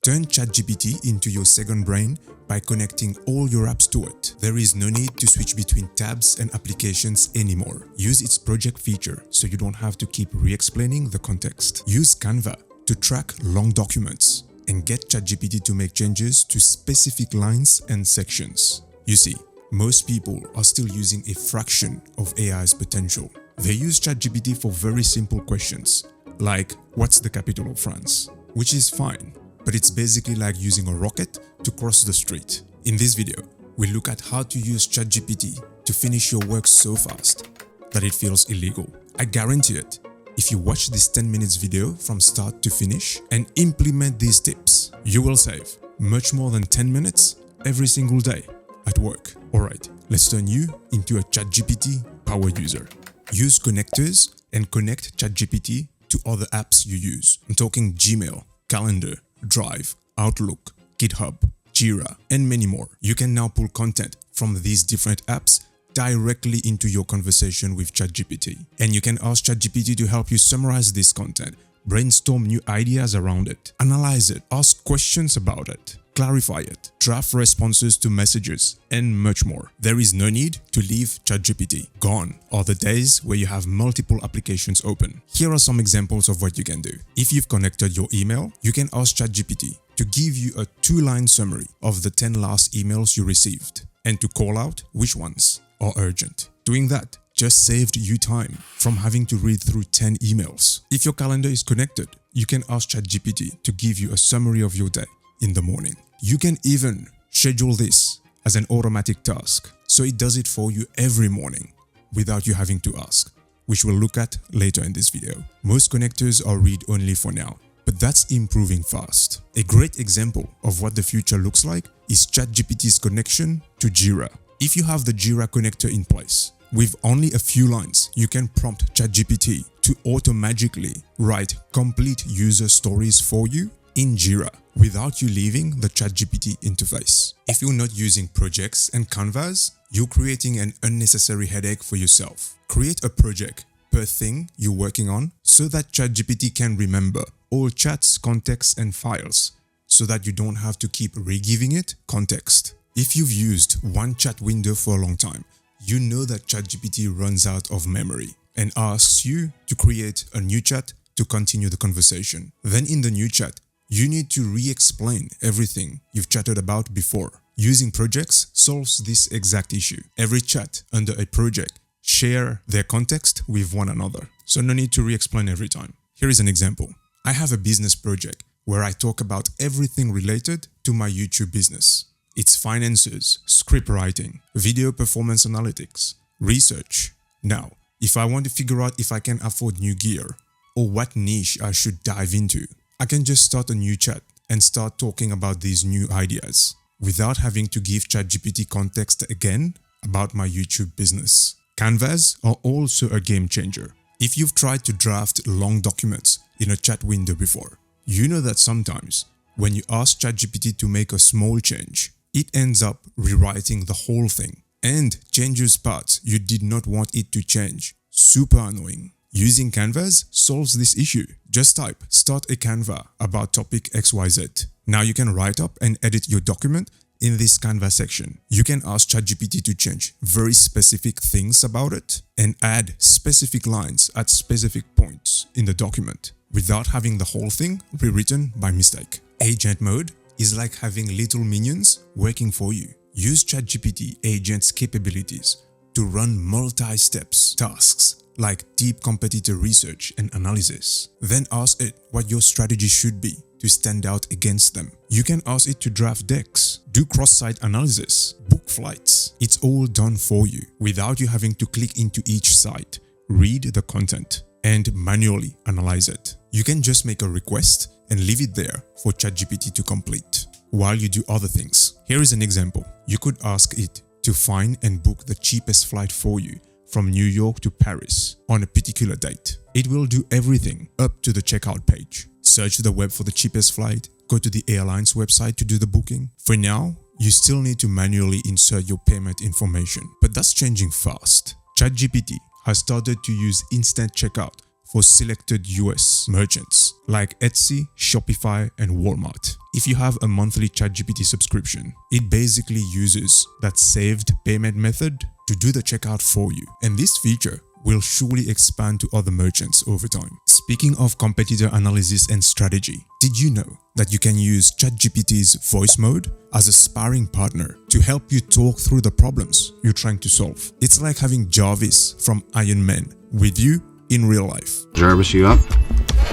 Turn ChatGPT into your second brain by connecting all your apps to it. There is no need to switch between tabs and applications anymore. Use its project feature so you don't have to keep re-explaining the context. Use Canva to track long documents and get ChatGPT to make changes to specific lines and sections. You see, most people are still using a fraction of AI's potential. They use ChatGPT for very simple questions, like what's the capital of France? Which is fine, but it's basically like using a rocket to cross the street. In this video, we look at how to use ChatGPT to finish your work so fast that it feels illegal. I guarantee it. If you watch this 10 minutes video from start to finish and implement these tips, you will save much more than 10 minutes every single day at work. Alright, let's turn you into a ChatGPT power user. Use connectors and connect ChatGPT to other apps you use. I'm talking Gmail, Calendar, Drive, Outlook, GitHub, Jira, and many more. You can now pull content from these different apps directly into your conversation with ChatGPT. And you can ask ChatGPT to help you summarize this content, brainstorm new ideas around it, analyze it, ask questions about it, clarify it, draft responses to messages, and much more. There is no need to leave ChatGPT. Gone are the days where you have multiple applications open. Here are some examples of what you can do. If you've connected your email, you can ask ChatGPT to give you a 2-line summary of the 10 last emails you received and to call out which ones are urgent. Doing that just saved you time from having to read through 10 emails. If your calendar is connected, you can ask ChatGPT to give you a summary of your day in the morning. You can even schedule this as an automatic task, so it does it for you every morning without you having to ask, which we'll look at later in this video. Most connectors are read-only for now, but that's improving fast. A great example of what the future looks like is ChatGPT's connection to Jira. If you have the Jira connector in place, with only a few lines, you can prompt ChatGPT to auto-magically write complete user stories for you in Jira without you leaving the ChatGPT interface. If you're not using projects and canvas, you're creating an unnecessary headache for yourself. Create a project per thing you're working on so that ChatGPT can remember all chats, contexts, and files so that you don't have to keep re-giving it context. If you've used one chat window for a long time, you know that ChatGPT runs out of memory and asks you to create a new chat to continue the conversation. Then in the new chat, you need to re-explain everything you've chatted about before. Using projects solves this exact issue. Every chat under a project share their context with one another, so no need to re-explain every time. Here is an example. I have a business project where I talk about everything related to my YouTube business. It's finances, script writing, video performance analytics, research. Now, if I want to figure out if I can afford new gear or what niche I should dive into, I can just start a new chat and start talking about these new ideas without having to give ChatGPT context again about my YouTube business. Canvas are also a game changer. If you've tried to draft long documents in a chat window before, you know that sometimes when you ask ChatGPT to make a small change, it ends up rewriting the whole thing and changes parts you did not want it to change. Super annoying. Using Canvas solves this issue. Just type start a Canva about topic XYZ. Now you can write up and edit your document in this Canva section. You can ask ChatGPT to change very specific things about it and add specific lines at specific points in the document without having the whole thing rewritten by mistake. Agent mode is like having little minions working for you. Use ChatGPT agent's capabilities to run multi-steps tasks like deep competitor research and analysis. Then ask it what your strategy should be to stand out against them. You can ask it to draft decks, do cross-site analysis, book flights. It's all done for you without you having to click into each site, read the content, and manually analyze it. You can just make a request and leave it there for ChatGPT to complete while you do other things. Here is an example. You could ask it to find and book the cheapest flight for you from New York to Paris on a particular date. It will do everything up to the checkout page. Search the web for the cheapest flight, go to the airline's website to do the booking. For now, you still need to manually insert your payment information, but that's changing fast. ChatGPT has started to use instant checkout for selected US merchants like Etsy, Shopify, and Walmart. If you have a monthly ChatGPT subscription, it basically uses that saved payment method to do the checkout for you. And this feature will surely expand to other merchants over time. Speaking of competitor analysis and strategy, did you know that you can use ChatGPT's voice mode as a sparring partner to help you talk through the problems you're trying to solve? It's like having Jarvis from Iron Man with you in real life. Jarvis, you up?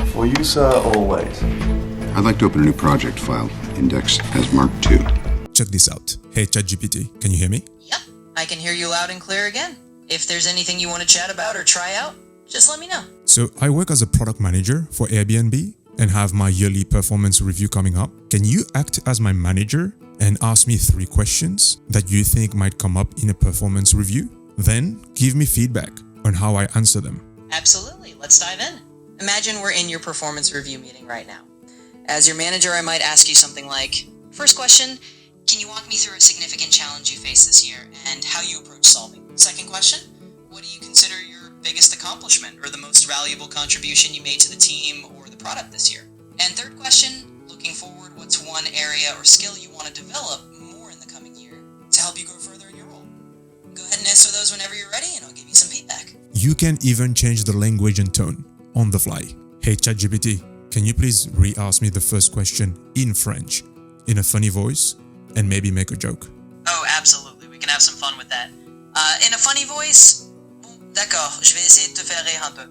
For you, sir, always. I'd like to open a new project file, indexed as Mark II. Check this out. Hey ChatGPT, can you hear me? Yep, I can hear you loud and clear again. If there's anything you want to chat about or try out, just let me know. So I work as a product manager for Airbnb and have my yearly performance review coming up. Can you act as my manager and ask me 3 questions that you think might come up in a performance review? Then give me feedback on how I answer them. Absolutely, let's dive in. Imagine we're in your performance review meeting right now. As your manager, I might ask you something like, first question, can you walk me through a significant challenge you faced this year and how you approach solving? Second question, what do you consider your biggest accomplishment or the most valuable contribution you made to the team or the product this year? And third question, looking forward, what's one area or skill you want to develop more in the coming year to help you go further in your role? Go ahead and answer those whenever you're ready and I'll give you some feedback. You can even change the language and tone on the fly. Hey ChatGPT, can you please re-ask me the first question in French, in a funny voice, and maybe make a joke? Oh, absolutely. We can have some fun with that. In a funny voice? Bon, d'accord, je vais essayer de te faire rire un peu.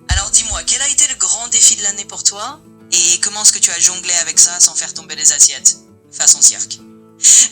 Alors dis-moi, quel a été le grand défi de l'année pour toi? Et comment est-ce que tu as jonglé avec ça sans faire tomber les assiettes? Façon cirque.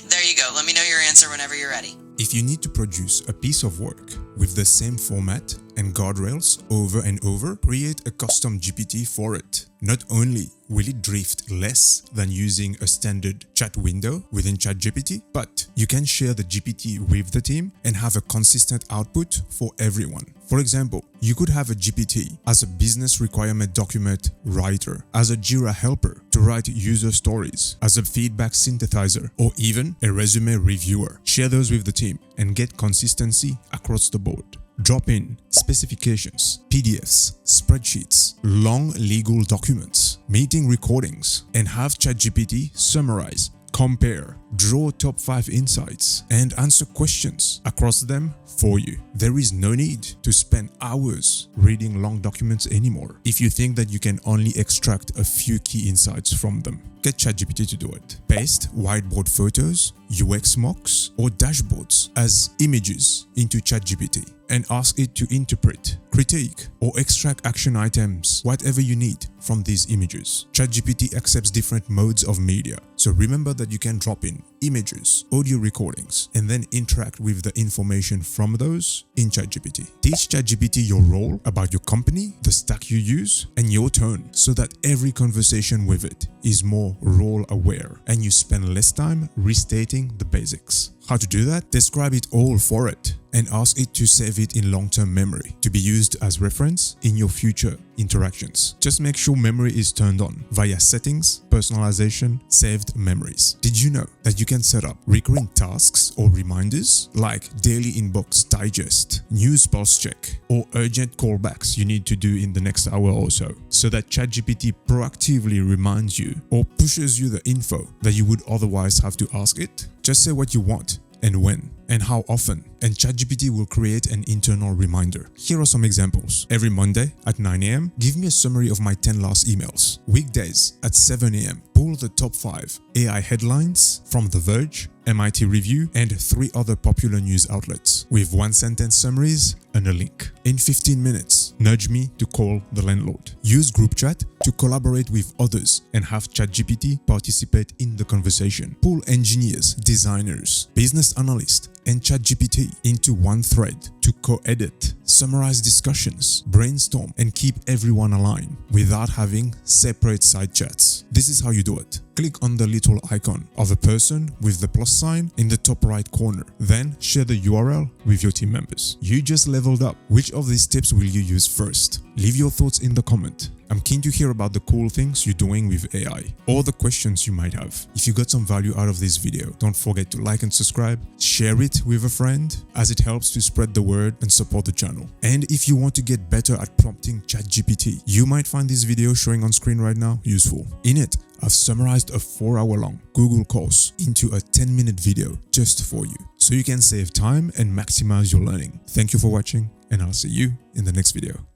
There you go. Let me know your answer whenever you're ready. If you need to produce a piece of work with the same format and guardrails over and over, create a custom GPT for it. Not only will it drift less than using a standard chat window within ChatGPT, but you can share the GPT with the team and have a consistent output for everyone. For example, you could have a GPT as a business requirement document writer, as a Jira helper to write user stories, as a feedback synthesizer, or even a resume reviewer. Share those with the team and get consistency across the board. Drop in specifications, PDFs, spreadsheets, long legal documents, meeting recordings, and have ChatGPT summarize, compare, draw top 5 insights, and answer questions across them for you. There is no need to spend hours reading long documents anymore if you think that you can only extract a few key insights from them. Get ChatGPT to do it. Paste whiteboard photos, UX mocks, or dashboards as images into ChatGPT and ask it to interpret, critique, or extract action items, whatever you need from these images. ChatGPT accepts different modes of media, so remember that you can drop in images, audio recordings, and then interact with the information from those in ChatGPT. Teach ChatGPT your role about your company, the stack you use, and your tone so that every conversation with it is more role aware and you spend less time restating the basics. How to do that? Describe it all for it and ask it to save it in long-term memory to be used as reference in your future interactions. Just make sure memory is turned on via settings, personalization, saved memories. Did you know that you can set up recurring tasks or reminders like daily inbox digest, news pulse check, or urgent callbacks you need to do in the next hour or so that ChatGPT proactively reminds you or pushes you the info that you would otherwise have to ask it? Just say what you want and when and how often, and ChatGPT will create an internal reminder. Here are some examples. Every Monday at 9 a.m., give me a summary of my 10 last emails. Weekdays at 7 a.m., pull the top 5 AI headlines from The Verge, MIT Review, and 3 other popular news outlets with 1-sentence summaries and a link. In 15 minutes, nudge me to call the landlord. Use group chat to collaborate with others and have ChatGPT participate in the conversation. Pull engineers, designers, business analysts, and ChatGPT into one thread to co-edit, summarize discussions, brainstorm, and keep everyone aligned without having separate side chats. This is how you do it. Click on the little icon of a person with the plus sign in the top right corner. Then share the URL with your team members. You just leveled up. Which of these tips will you use first? Leave your thoughts in the comment. I'm keen to hear about the cool things you're doing with AI or the questions you might have. If you got some value out of this video, don't forget to like and subscribe, share it with a friend as it helps to spread the word and support the channel. And if you want to get better at prompting ChatGPT, you might find this video showing on screen right now useful. In it, I've summarized a 4-hour-long Google course into a 10-minute video just for you, so you can save time and maximize your learning. Thank you for watching, and I'll see you in the next video.